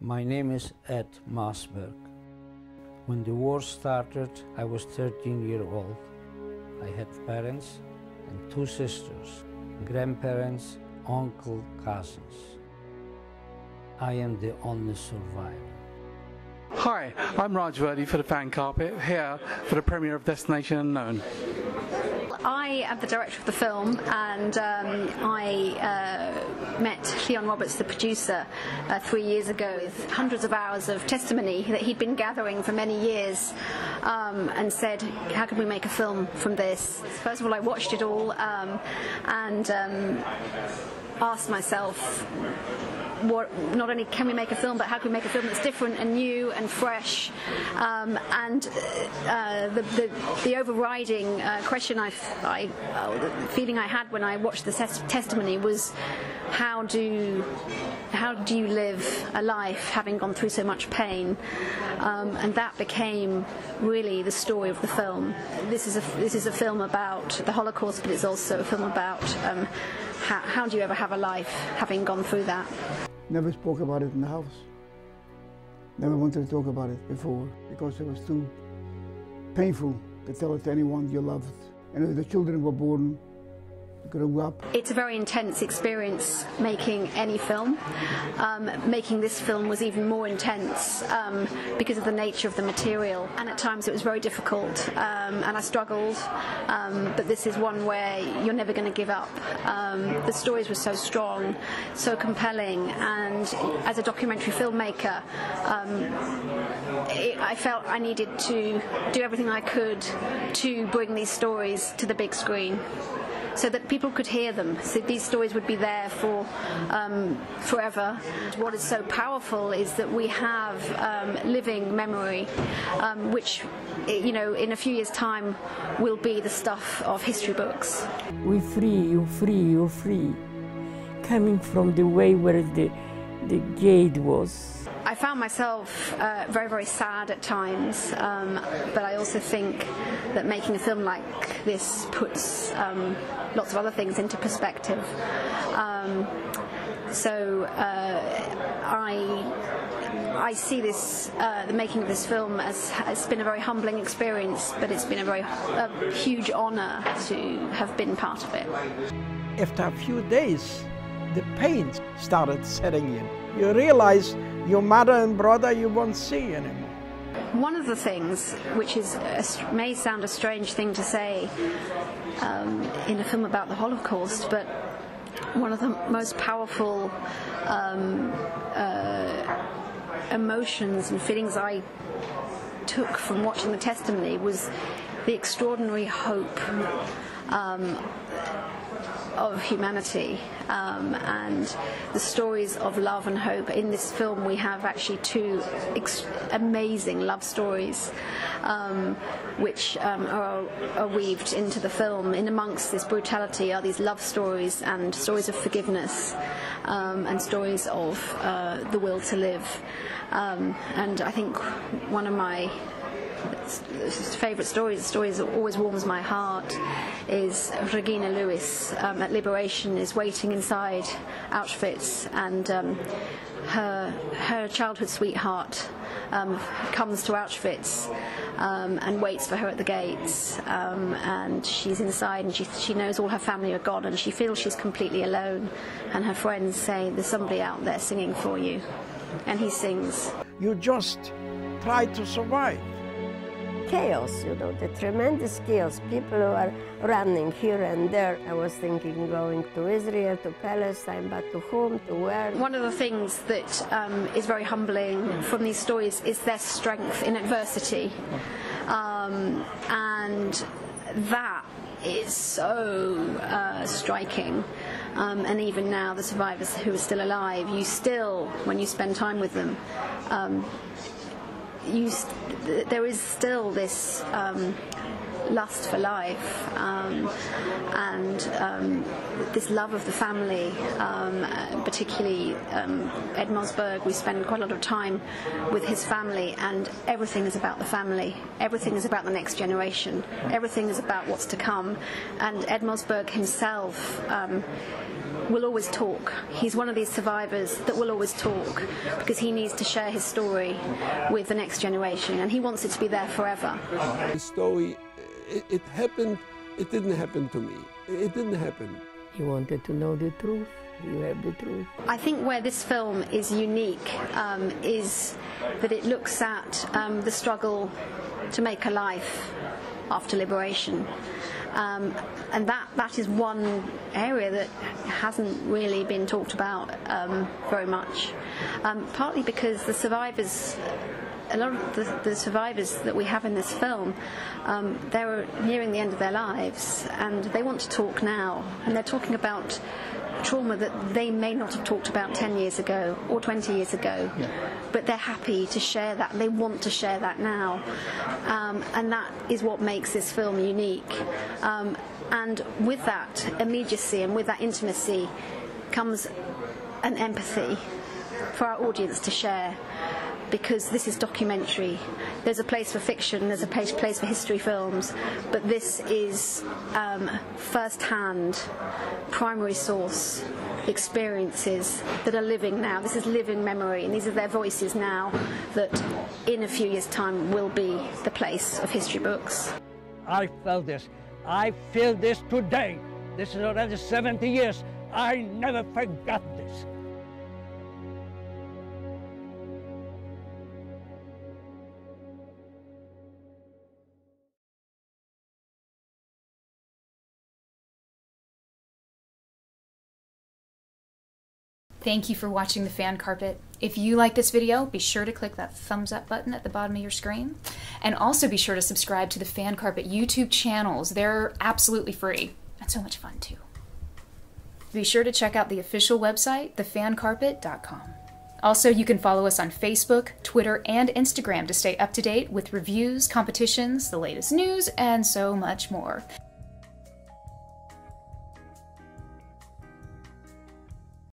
My name is Ed Maasberg. When the war started, I was 13 years old. I had parents and two sisters, grandparents, uncle, cousins. I am the only survivor. Hi, I'm Virdi for the Fan Carpet, here for the premiere of Destination Unknown. I am the director of the film, and I met Leon Roberts, the producer, 3 years ago with hundreds of hours of testimony that he'd been gathering for many years, and said, how can we make a film from this? First of all, I watched it all and asked myself, not only can we make a film, but how can we make a film that's different and new and fresh? The overriding question, the feeling I had when I watched the testimony was, how do you live a life having gone through so much pain? And that became really the story of the film. This is a film about the Holocaust, but it's also a film about how do you ever have a life having gone through that. Never spoke about it in the house. Never wanted to talk about it before because it was too painful to tell it to anyone you loved. And as the children were born, grew up. It's a very intense experience making any film. Making this film was even more intense because of the nature of the material, and at times it was very difficult, and I struggled, but this is one where you're never going to give up. The stories were so strong, so compelling, and as a documentary filmmaker, I felt I needed to do everything I could to bring these stories to the big screen, so that people could hear them, so these stories would be there for forever. What is so powerful is that we have living memory, which, you know, in a few years' time will be the stuff of history books. We free, you're free, you're free. Coming from the way where the gate was. I found myself very, very sad at times, but I also think that making a film like this puts lots of other things into perspective. I see this, the making of this film, as it's been a very humbling experience, but it's been a huge honour to have been part of it. After a few days, the pain started setting in. You realize your mother and brother you won't see anymore. One of the things, which may sound a strange thing to say in a film about the Holocaust, but one of the most powerful emotions and feelings I took from watching the testimony was the extraordinary hope of humanity, and the stories of love and hope. In this film we have actually two amazing love stories which are weaved into the film. In amongst this brutality are these love stories and stories of forgiveness, and stories of the will to live. And I think one of my favourite stories, the story that always warms my heart, is Regina Lewis at Liberation is waiting inside Auschwitz, and her childhood sweetheart comes to Auschwitz and waits for her at the gates, and she's inside, and she knows all her family are gone, and she feels she's completely alone, and her friends say, there's somebody out there singing for you, and he sings. You just try to survive. Chaos, you know, the tremendous chaos. People are running here and there. I was thinking going to Israel, to Palestine, but to whom, to where? One of the things that is very humbling from these stories is their strength in adversity. And that is so striking. And even now, the survivors who are still alive, you still, when you spend time with them, there is still this lust for life, and this love of the family, particularly Ed Maasberg. We spend quite a lot of time with his family, and everything is about the family. Everything is about the next generation. Everything is about what's to come. And Ed Maasberg himself will always talk. He's one of these survivors that will always talk because he needs to share his story with the next generation, and he wants it to be there forever. The story, it happened, it didn't happen to me. It didn't happen. You wanted to know the truth. You have the truth. I think where this film is unique is that it looks at the struggle to make a life after liberation. And that is one area that hasn't really been talked about very much, partly because the survivors, a lot of the survivors that we have in this film, they're nearing the end of their lives and they want to talk now, and they're talking about trauma that they may not have talked about 10 years ago or 20 years ago, but they're happy to share that. They want to share that now, and that is what makes this film unique. And with that immediacy and with that intimacy comes an empathy for our audience to share, because this is documentary. There's a place for fiction, there's a place for history films, but this is first-hand, primary source experiences that are living now. This is living memory, and these are their voices now that in a few years' time will be the place of history books. I felt this. I feel this today. This is already 70 years. I never forgot this. Thank you for watching The Fan Carpet. If you like this video, be sure to click that thumbs up button at the bottom of your screen. And also be sure to subscribe to the Fan Carpet YouTube channels. They're absolutely free and so much fun too. Be sure to check out the official website, thefancarpet.com. Also, you can follow us on Facebook, Twitter, and Instagram to stay up to date with reviews, competitions, the latest news, and so much more.